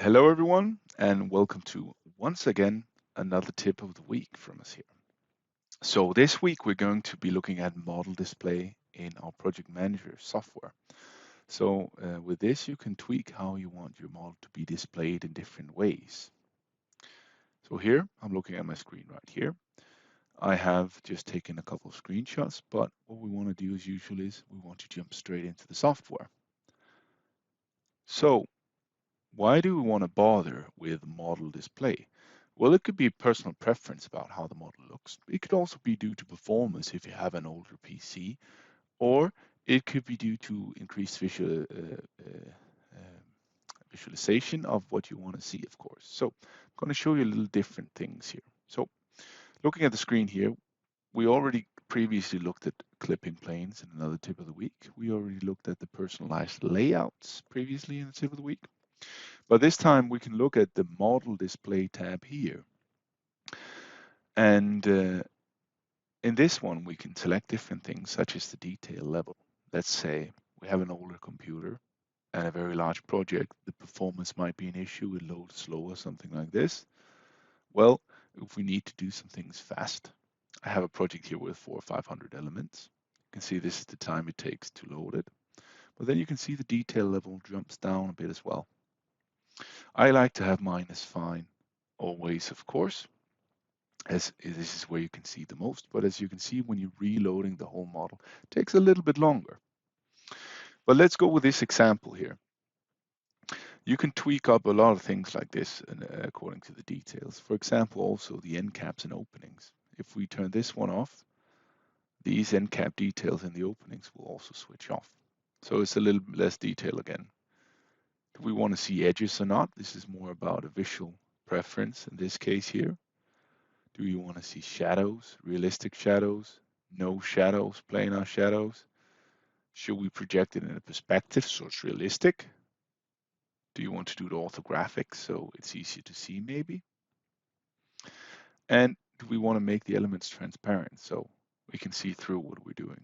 Hello, everyone, and welcome to once again another tip of the week from us here. So, this week we're going to be looking at model display in our project manager software. With this, you can tweak how you want your model to be displayed in different ways. So, here I'm looking at my screen right here. I have just taken a couple of screenshots, but what we want to do as usual is we want to jump straight into the software. So, why do we want to bother with model display? Well, it could be personal preference about how the model looks. It could also be due to performance if you have an older PC, or it could be due to increased visualization of what you want to see, of course. So I'm going to show you a little different things here. So looking at the screen here, we already previously looked at clipping planes in another tip of the week. We already looked at the personalized layouts previously in the tip of the week. But this time we can look at the model display tab here. And in this one, we can select different things such as the detail level. Let's say we have an older computer and a very large project. The performance might be an issue, it loads slow or something like this. Well, if we need to do some things fast, I have a project here with 400 or 500 elements. You can see this is the time it takes to load it. But then you can see the detail level jumps down a bit as well. I like to have mine as fine always, of course, as this is where you can see the most. But as you can see, when you're reloading the whole model, it takes a little bit longer. But let's go with this example here. You can tweak up a lot of things like this according to the details. For example, also the end caps and openings. If we turn this one off, these end cap details in the openings will also switch off. So it's a little less detail again. Do we want to see edges or not? This is more about a visual preference in this case here. Do you want to see shadows, realistic shadows, no shadows, planar shadows? Should we project it in a perspective so it's realistic? Do you want to do it orthographic so it's easier to see maybe? And do we want to make the elements transparent so we can see through what we're doing?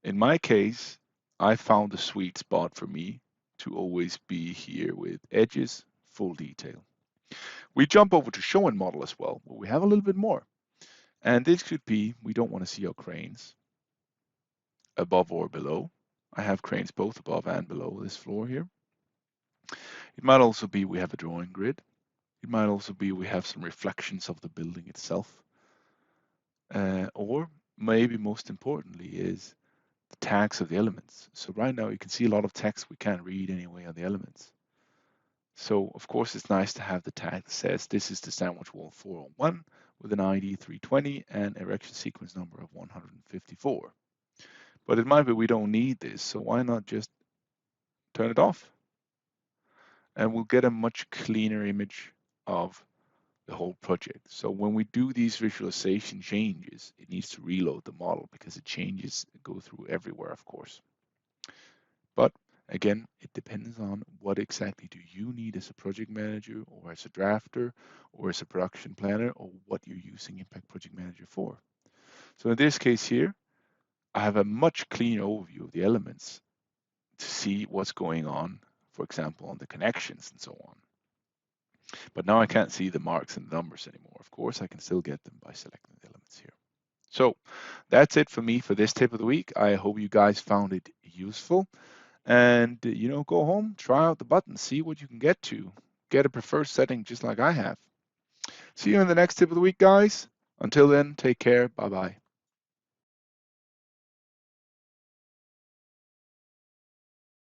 In my case, I found the sweet spot for me to always be here with edges, full detail. We jump over to show and model as well, where we have a little bit more. And this could be, we don't want to see our cranes above or below. I have cranes both above and below this floor here. It might also be we have a drawing grid. It might also be we have some reflections of the building itself. Or maybe most importantly is the tags of the elements. So right now you can see a lot of text we can't read anyway on the elements. So of course it's nice to have the tag that says this is the sandwich wall 401 with an ID 320 and erection sequence number of 154. But it might be we don't need this, so why not just turn it off? And we'll get a much cleaner image of the whole project. So when we do these visualization changes, it needs to reload the model because the changes go through everywhere, of course. But again, it depends on what exactly do you need as a project manager or as a drafter or as a production planner or what you're using Impact Project Manager for. So in this case here, I have a much cleaner overview of the elements to see what's going on, for example, on the connections and so on. But now I can't see the marks and the numbers anymore. Of course, I can still get them by selecting the elements here. So that's it for me for this tip of the week. I hope you guys found it useful. And, go home, try out the buttons, see what you can get to. Get a preferred setting just like I have. See you in the next tip of the week, guys. Until then, take care. Bye-bye.